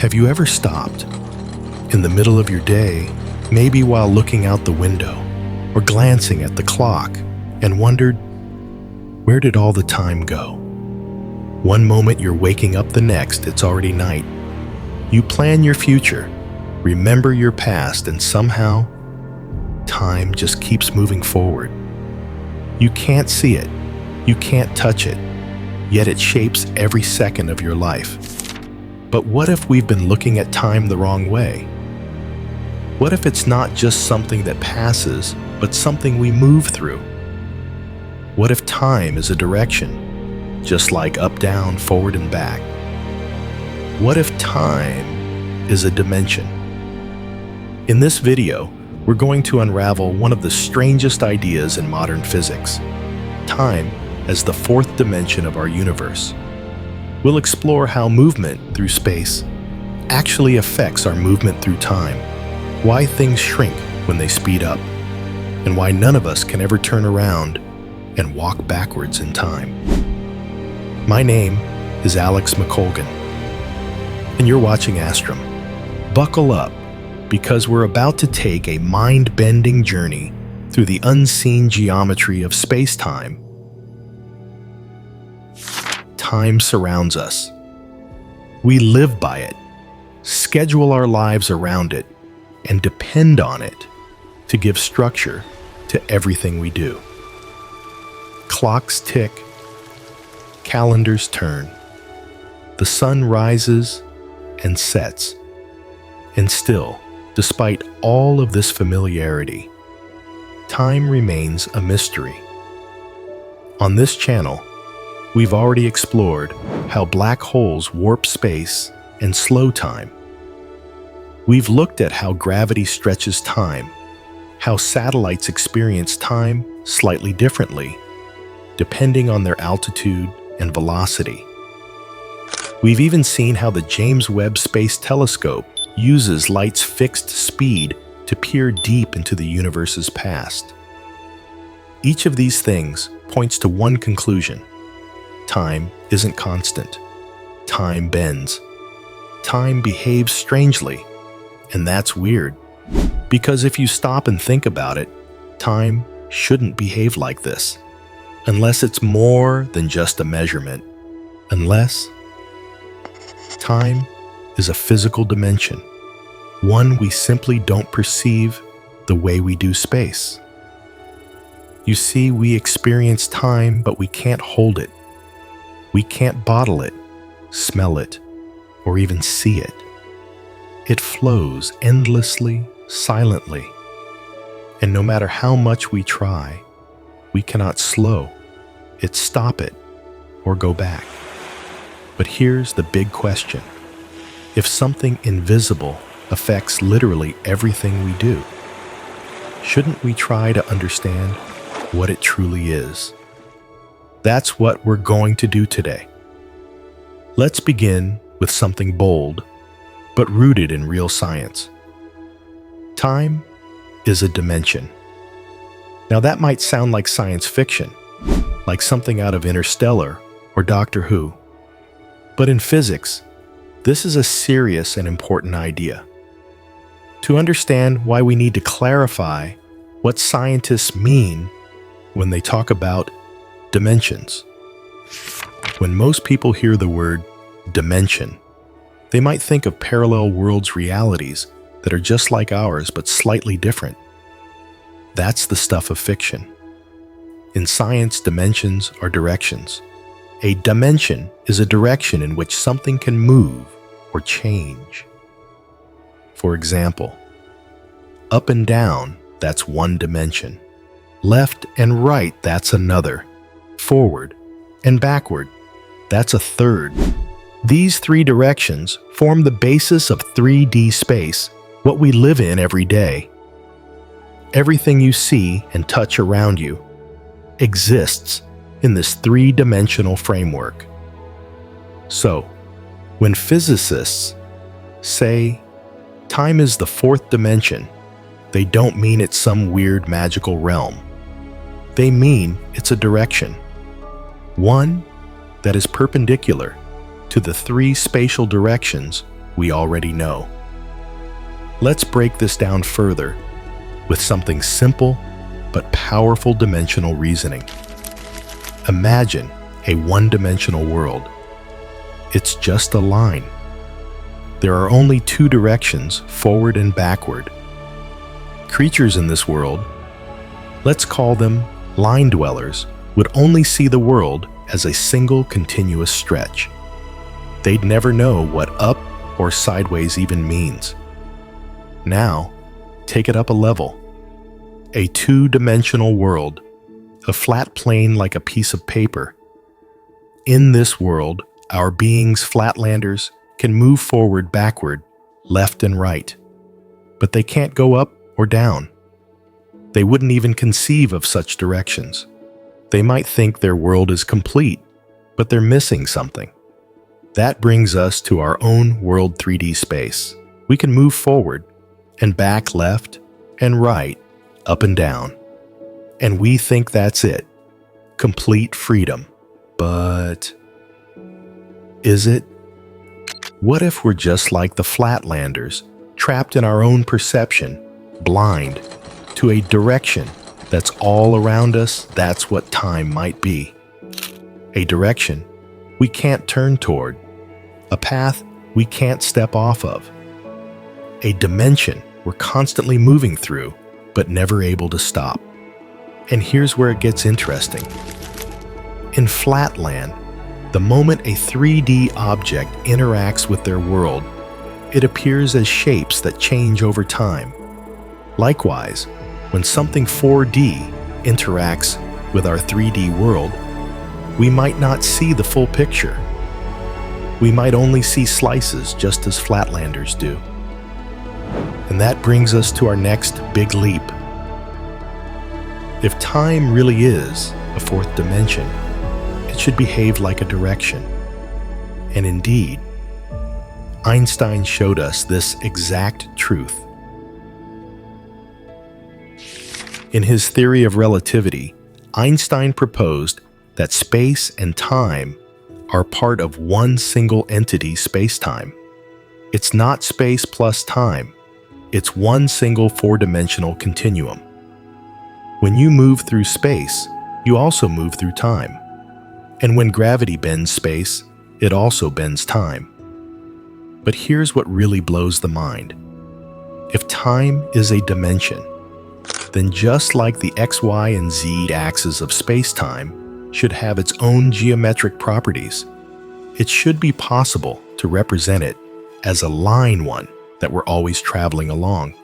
Have you ever stopped in the middle of your day, maybe while looking out the window or glancing at the clock, and wondered, where did all the time go? One moment you're waking up, the next it's already night. You plan your future, remember your past, and somehow time just keeps moving forward. You can't see it, you can't touch it, yet it shapes every second of your life. But what if we've been looking at time the wrong way? What if it's not just something that passes, but something we move through? What if time is a direction, just like up, down, forward, and back? What if time is a dimension? In this video, we're going to unravel one of the strangest ideas in modern physics: time as the fourth dimension of our universe. We'll explore how movement through space actually affects our movement through time, why things shrink when they speed up, and why none of us can ever turn around and walk backwards in time. My name is Alex McColgan, and you're watching Astrum. Buckle up, because we're about to take a mind-bending journey through the unseen geometry of space-time. Time surrounds us. We live by it, schedule our lives around it, and depend on it to give structure to everything we do. Clocks tick, calendars turn, the sun rises and sets, and still, despite all of this familiarity, time remains a mystery. On this channel, we've already explored how black holes warp space and slow time. We've looked at how gravity stretches time, how satellites experience time slightly differently, depending on their altitude and velocity. We've even seen how the James Webb Space Telescope uses light's fixed speed to peer deep into the universe's past. Each of these things points to one conclusion: time isn't constant. Time bends. Time behaves strangely. And that's weird, because if you stop and think about it, time shouldn't behave like this, unless it's more than just a measurement. Unless time is a physical dimension, one we simply don't perceive the way we do space. You see, we experience time, but we can't hold it. We can't bottle it, smell it, or even see it. It flows endlessly, silently, and no matter how much we try, we cannot slow it, stop it, or go back. But here's the big question: if something invisible affects literally everything we do, shouldn't we try to understand what it truly is? That's what we're going to do today. Let's begin with something bold, but rooted in real science. Time is a dimension. Now that might sound like science fiction, like something out of Interstellar or Doctor Who. But in physics, this is a serious and important idea. To understand why, we need to clarify what scientists mean when they talk about dimensions. When most people hear the word dimension, they might think of parallel worlds, realities that are just like ours but slightly different. That's the stuff of fiction. In science, dimensions are directions. A dimension is a direction in which something can move or change. For example, up and down, that's one dimension. Left and right, that's another. Forward and backward, that's a third. These three directions form the basis of 3D space, what we live in every day. Everything you see and touch around you exists in this three-dimensional framework. So, when physicists say time is the fourth dimension, they don't mean it's some weird magical realm. They mean it's a direction, one that is perpendicular to the three spatial directions we already know. Let's break this down further with something simple but powerful dimensional reasoning. Imagine a one-dimensional world. It's just a line. There are only two directions, forward and backward. Creatures in this world, let's call them line dwellers, would only see the world as a single continuous stretch. They'd never know what up or sideways even means. Now, take it up a level. A two-dimensional world, a flat plane like a piece of paper. In this world, our beings, flatlanders, can move forward, backward, left and right, but they can't go up or down. They wouldn't even conceive of such directions. They might think their world is complete, but they're missing something. That brings us to our own world 3D space. We can move forward and back, left and right, up and down. And we think that's it. Complete freedom. But is it? What if we're just like the Flatlanders, trapped in our own perception, blind to a direction that's all around us? That's what time might be. A direction we can't turn toward, a path we can't step off of, a dimension we're constantly moving through but never able to stop. And here's where it gets interesting. In Flatland, the moment a 3D object interacts with their world, it appears as shapes that change over time. Likewise, when something 4D interacts with our 3D world, we might not see the full picture. We might only see slices, just as Flatlanders do. And that brings us to our next big leap. If time really is a fourth dimension, it should behave like a direction. And indeed, Einstein showed us this exact truth. In his theory of relativity, Einstein proposed that space and time are part of one single entity, spacetime. It's not space plus time. It's one single four-dimensional continuum. When you move through space, you also move through time. And when gravity bends space, it also bends time. But here's what really blows the mind. If time is a dimension, then just like the X, Y, and Z axes of space-time should have its own geometric properties, it should be possible to represent it as a line one that we're always traveling along.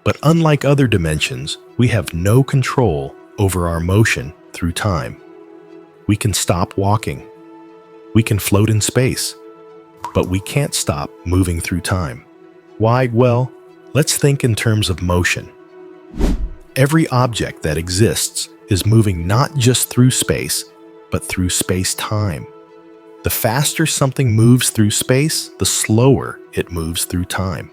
But unlike other dimensions, we have no control over our motion through time. We can stop walking. We can float in space. But we can't stop moving through time. Why? Well, let's think in terms of motion. Every object that exists is moving not just through space, but through space-time. The faster something moves through space, the slower it moves through time.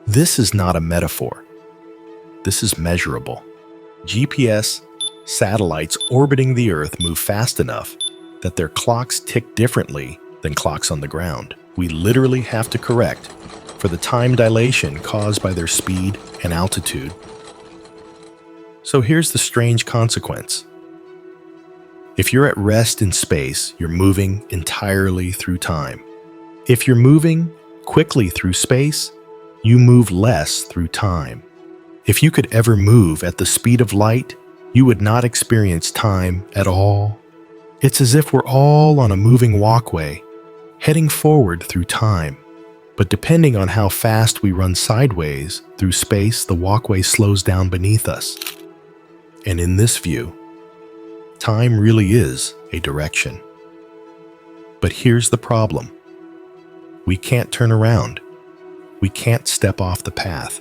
This is not a metaphor. This is measurable. GPS satellites orbiting the Earth move fast enough that their clocks tick differently than clocks on the ground. We literally have to correct for the time dilation caused by their speed and altitude. So here's the strange consequence. If you're at rest in space, you're moving entirely through time. If you're moving quickly through space, you move less through time. If you could ever move at the speed of light, you would not experience time at all. It's as if we're all on a moving walkway, heading forward through time. But depending on how fast we run sideways through space, the walkway slows down beneath us. And in this view, time really is a direction. But here's the problem. We can't turn around. We can't step off the path.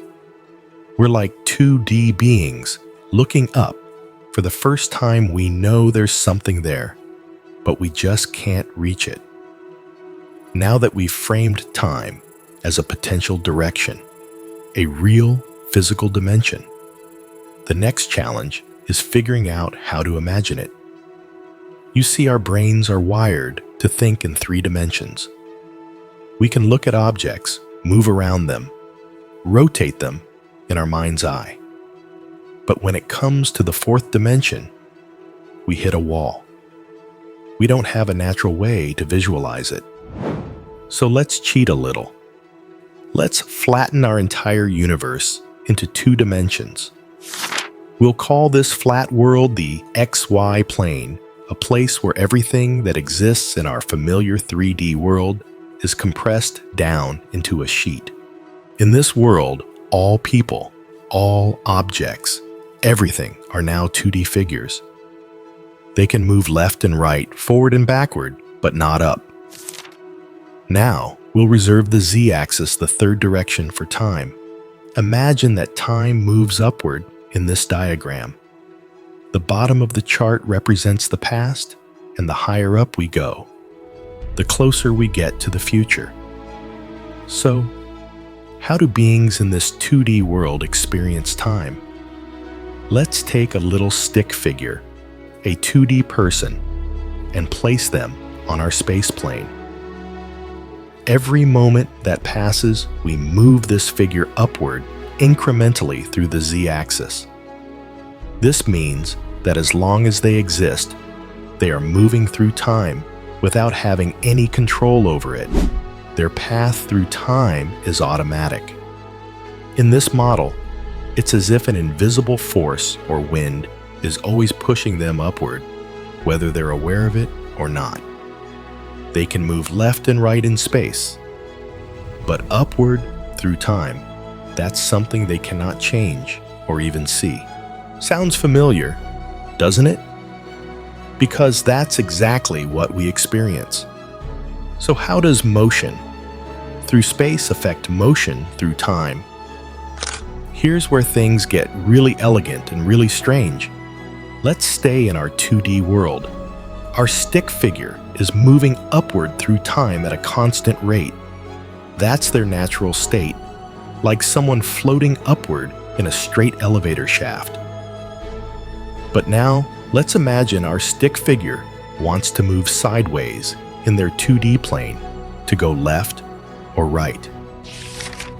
We're like 2D beings looking up. For the first time, we know there's something there, but we just can't reach it. Now that we've framed time as a potential direction, a real physical dimension, the next challenge is figuring out how to imagine it. You see, our brains are wired to think in 3 dimensions. We can look at objects, move around them, rotate them in our mind's eye. But when it comes to the fourth dimension, we hit a wall. We don't have a natural way to visualize it. So let's cheat a little. Let's flatten our entire universe into 2 dimensions. We'll call this flat world the XY plane, a place where everything that exists in our familiar 3D world is compressed down into a sheet. In this world, all people, all objects, everything are now 2D figures. They can move left and right, forward and backward, but not up. Now, we'll reserve the Z-axis, the third direction, for time. Imagine that time moves upward in this diagram. The bottom of the chart represents the past, and the higher up we go, the closer we get to the future. So, how do beings in this 2D world experience time? Let's take a little stick figure, a 2D person, and place them on our space plane. Every moment that passes, we move this figure upward incrementally through the Z-axis. This means that as long as they exist, they are moving through time without having any control over it. Their path through time is automatic. In this model, it's as if an invisible force or wind is always pushing them upward, whether they're aware of it or not. They can move left and right in space, but upward through time, that's something they cannot change or even see. Sounds familiar, doesn't it? Because that's exactly what we experience. So how does motion through space affect motion through time? Here's where things get really elegant and really strange. Let's stay in our 2D world. Our stick figure is moving upward through time at a constant rate. That's their natural state, like someone floating upward in a straight elevator shaft. But now, let's imagine our stick figure wants to move sideways in their 2D plane to go left or right.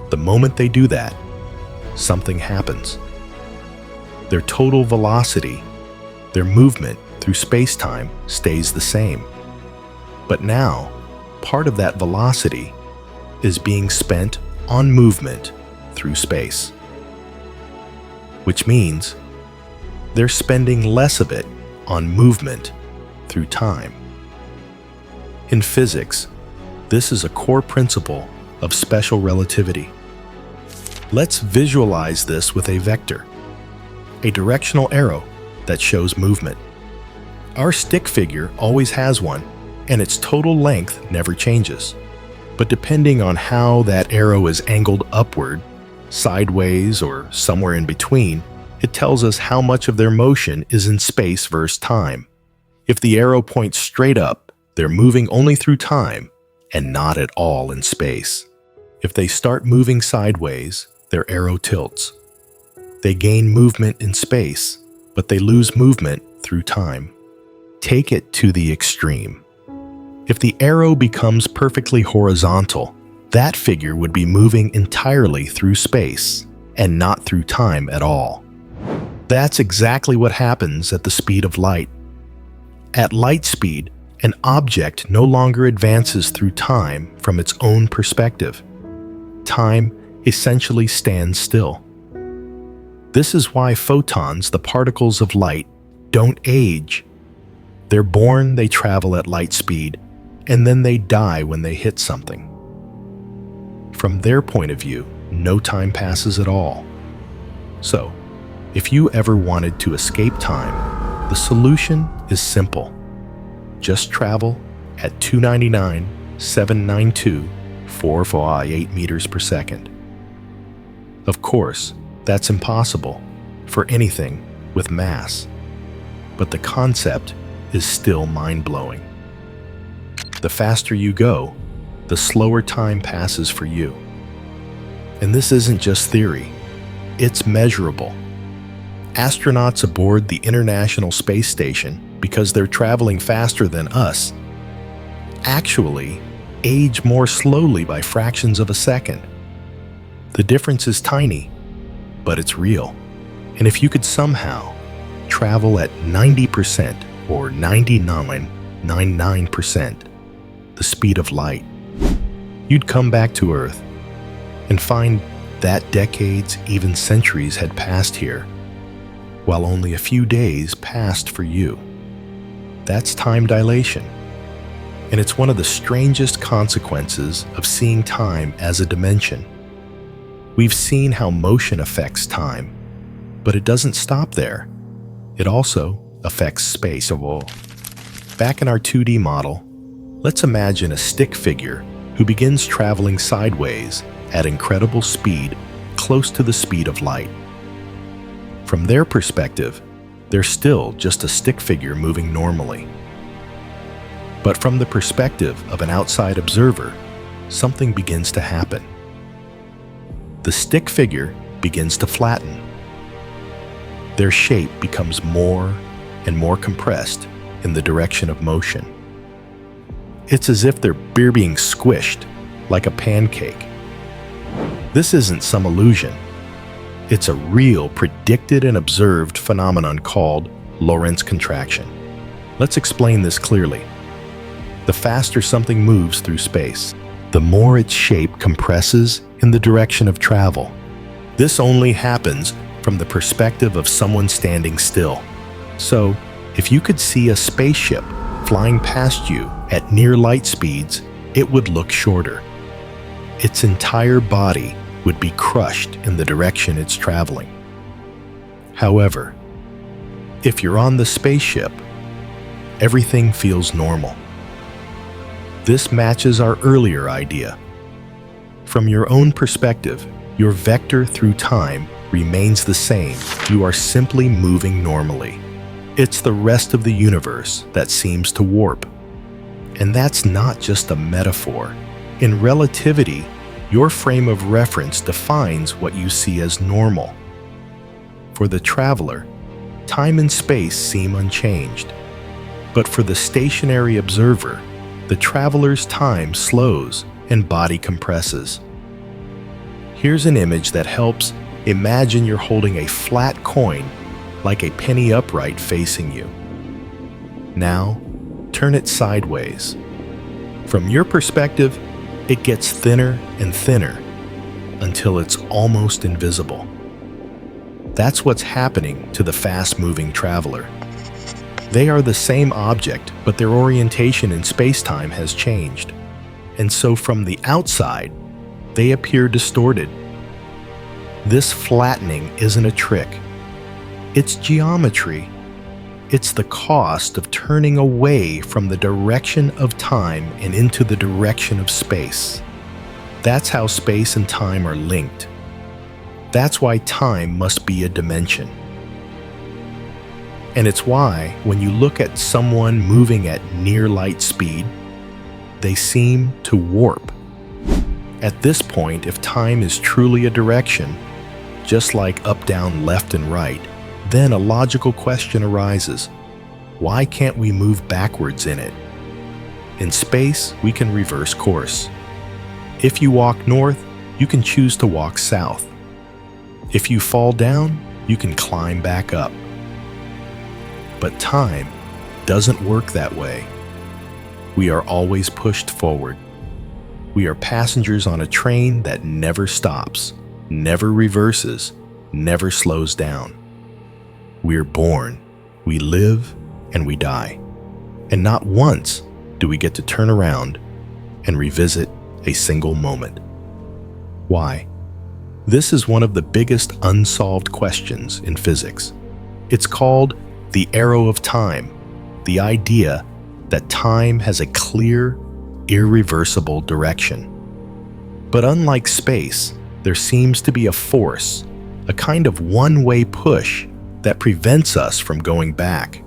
The moment they do that, something happens. Their total velocity, their movement through space-time stays the same. But now, part of that velocity is being spent on movement through space. Which means they're spending less of it on movement through time. In physics, this is a core principle of special relativity. Let's visualize this with a vector, a directional arrow that shows movement. Our stick figure always has one, and its total length never changes. But depending on how that arrow is angled upward, sideways, or somewhere in between, it tells us how much of their motion is in space versus time. If the arrow points straight up, they're moving only through time and not at all in space. If they start moving sideways, their arrow tilts. They gain movement in space, but they lose movement through time. Take it to the extreme. If the arrow becomes perfectly horizontal, that figure would be moving entirely through space and not through time at all. That's exactly what happens at the speed of light. At light speed, an object no longer advances through time from its own perspective. Time essentially stands still. This is why photons, the particles of light, don't age. They're born, they travel at light speed, and then they die when they hit something. From their point of view, no time passes at all. So, if you ever wanted to escape time, the solution is simple. Just travel at 299,792,448 meters per second. Of course, that's impossible for anything with mass, but the concept is still mind-blowing. The faster you go, the slower time passes for you. And this isn't just theory, it's measurable. Astronauts aboard the International Space Station, because they're traveling faster than us, actually age more slowly by fractions of a second. The difference is tiny, but it's real. And if you could somehow travel at 90% or 99.99% the speed of light, you'd come back to Earth and find that decades, even centuries had passed here, while only a few days passed for you. That's time dilation. And it's one of the strangest consequences of seeing time as a dimension. We've seen how motion affects time, but it doesn't stop there. It also affects space. Back in our 2D model, let's imagine a stick figure who begins traveling sideways at incredible speed, close to the speed of light. From their perspective, they're still just a stick figure moving normally. But from the perspective of an outside observer, something begins to happen. The stick figure begins to flatten. Their shape becomes more and more compressed in the direction of motion. It's as if they're being squished like a pancake. This isn't some illusion. It's a real, predicted and observed phenomenon called Lorentz contraction. Let's explain this clearly. The faster something moves through space, the more its shape compresses in the direction of travel. This only happens from the perspective of someone standing still. So, if you could see a spaceship flying past you at near light speeds, it would look shorter. Its entire body would be crushed in the direction it's traveling. However, if you're on the spaceship, everything feels normal. This matches our earlier idea. From your own perspective, your vector through time remains the same. You are simply moving normally. It's the rest of the universe that seems to warp. And that's not just a metaphor. In relativity, your frame of reference defines what you see as normal. For the traveler, time and space seem unchanged. But for the stationary observer, the traveler's time slows and body compresses. Here's an image that helps. Imagine you're holding a flat coin, like a penny upright facing you. Now, turn it sideways. From your perspective, it gets thinner and thinner until it's almost invisible. That's what's happening to the fast-moving traveler. They are the same object, but their orientation in space-time has changed. And so from the outside, they appear distorted. This flattening isn't a trick. It's geometry. It's the cost of turning away from the direction of time and into the direction of space. That's how space and time are linked. That's why time must be a dimension. And it's why, when you look at someone moving at near light speed, they seem to warp. At this point, if time is truly a direction, just like up, down, left, and right, then a logical question arises. Why can't we move backwards in it? In space, we can reverse course. If you walk north, you can choose to walk south. If you fall down, you can climb back up. But time doesn't work that way. We are always pushed forward. We are passengers on a train that never stops, never reverses, never slows down. We're born, we live, and we die. And not once do we get to turn around and revisit a single moment. Why? This is one of the biggest unsolved questions in physics. It's called the arrow of time, the idea that time has a clear, irreversible direction. But unlike space, there seems to be a force, a kind of one-way push that prevents us from going back.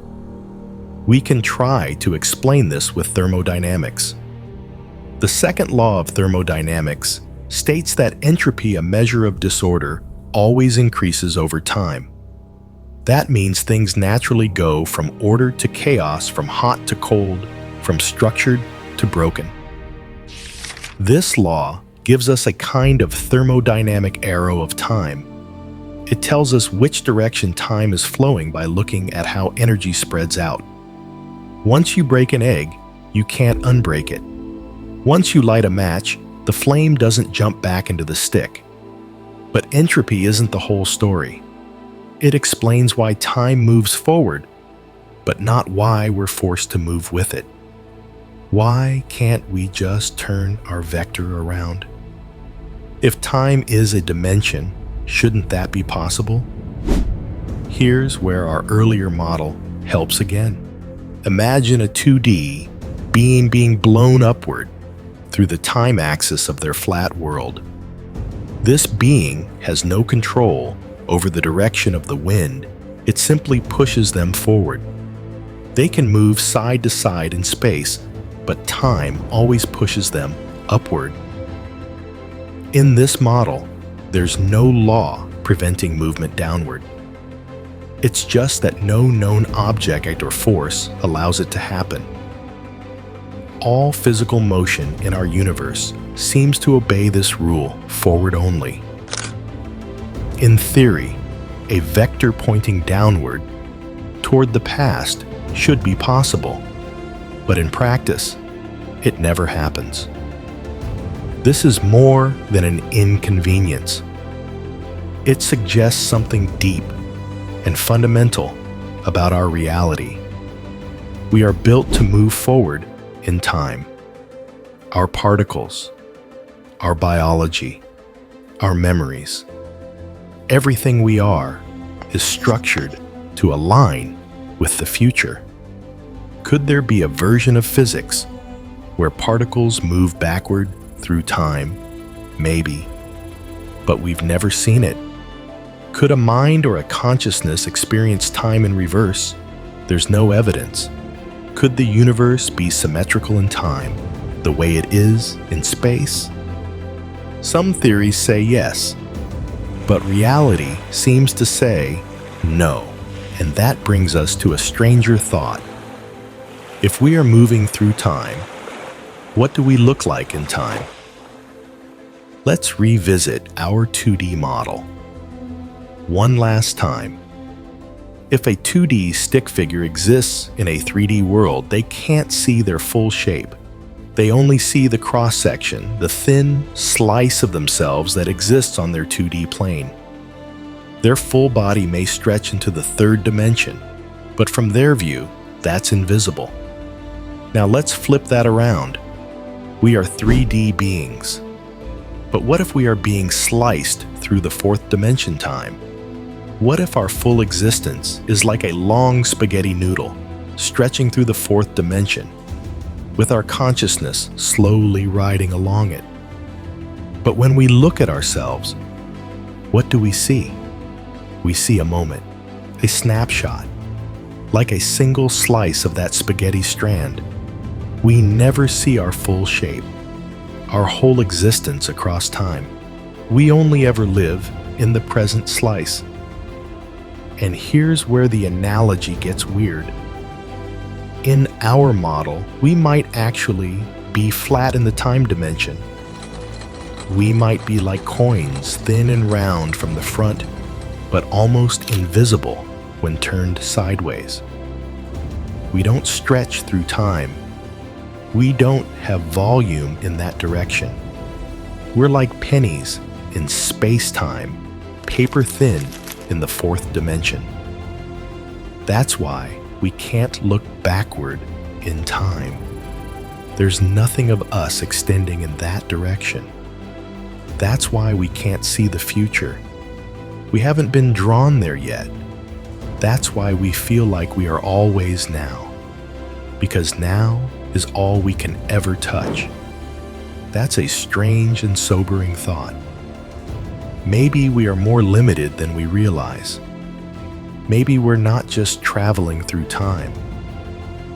We can try to explain this with thermodynamics. The second law of thermodynamics states that entropy, a measure of disorder, always increases over time. That means things naturally go from order to chaos, from hot to cold, from structured to broken. This law gives us a kind of thermodynamic arrow of time. It tells us which direction time is flowing by looking at how energy spreads out. Once you break an egg, you can't unbreak it. Once you light a match, the flame doesn't jump back into the stick. But entropy isn't the whole story. It explains why time moves forward, but not why we're forced to move with it. Why can't we just turn our vector around? If time is a dimension, shouldn't that be possible? Here's where our earlier model helps again. Imagine a 2D being being blown upward through the time axis of their flat world. This being has no control over the direction of the wind. It simply pushes them forward. They can move side to side in space, but time always pushes them upward. In this model, there's no law preventing movement downward. It's just that no known object or force allows it to happen. All physical motion in our universe seems to obey this rule, forward only. In theory, a vector pointing downward toward the past should be possible, but in practice, it never happens. This is more than an inconvenience. It suggests something deep and fundamental about our reality. We are built to move forward in time. Our particles, our biology, our memories, everything we are is structured to align with the future. Could there be a version of physics where particles move backward through time? Maybe, but we've never seen it. Could a mind or a consciousness experience time in reverse? There's no evidence. Could the universe be symmetrical in time, the way it is in space? Some theories say yes, but reality seems to say no, and that brings us to a stranger thought. If we are moving through time, what do we look like in time? Let's revisit our 2D model. One last time. If a 2D stick figure exists in a 3D world, they can't see their full shape. They only see the cross-section, the thin slice of themselves that exists on their 2D plane. Their full body may stretch into the third dimension, but from their view, that's invisible. Now let's flip that around. We are 3D beings. But what if we are being sliced through the fourth dimension time? What if our full existence is like a long spaghetti noodle, stretching through the fourth dimension, with our consciousness slowly riding along it? But when we look at ourselves, what do we see? We see a moment, a snapshot, like a single slice of that spaghetti strand. We never see our full shape, our whole existence across time. We only ever live in the present slice. And here's where the analogy gets weird. In our model, we might actually be flat in the time dimension. We might be like coins, thin and round from the front, but almost invisible when turned sideways. We don't stretch through time. We don't have volume in that direction. We're like pennies in space-time, paper thin in the fourth dimension. That's why we can't look backward in time. There's nothing of us extending in that direction. That's why we can't see the future. We haven't been drawn there yet. That's why we feel like we are always now. Because now is all we can ever touch. That's a strange and sobering thought. Maybe we are more limited than we realize. Maybe we're not just traveling through time.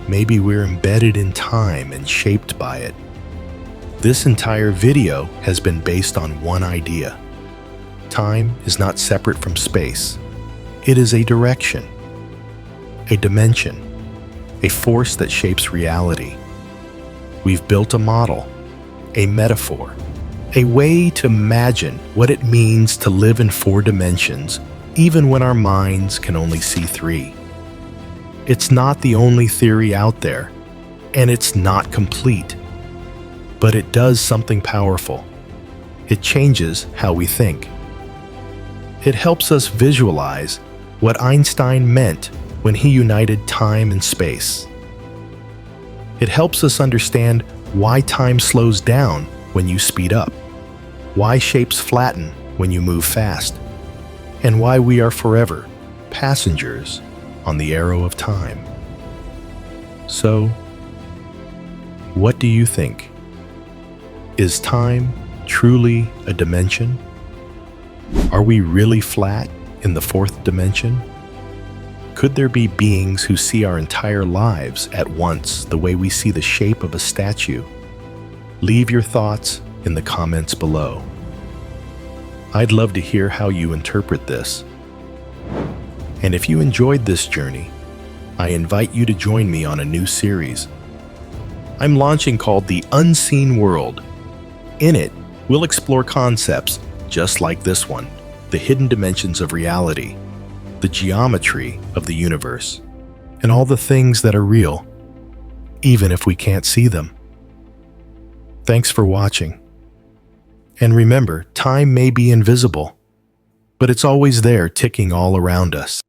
Maybe we're embedded in time and shaped by it. This entire video has been based on one idea. Time is not separate from space. It is a direction, a dimension, a force that shapes reality. We've built a model, a metaphor, a way to imagine what it means to live in 4 dimensions, even when our minds can only see 3. It's not the only theory out there, and it's not complete, but it does something powerful. It changes how we think. It helps us visualize what Einstein meant when he united time and space. It helps us understand why time slows down when you speed up, why shapes flatten when you move fast, and why we are forever passengers on the arrow of time. So, what do you think? Is time truly a dimension? Are we really flat in the 4th dimension? Could there be beings who see our entire lives at once the way we see the shape of a statue? Leave your thoughts in the comments below. I'd love to hear how you interpret this. And if you enjoyed this journey, I invite you to join me on a new series I'm launching called The Unseen World. In it, we'll explore concepts just like this one, the hidden dimensions of reality, the geometry of the universe, and all the things that are real, even if we can't see them. Thanks for watching. And remember, time may be invisible, but it's always there ticking all around us.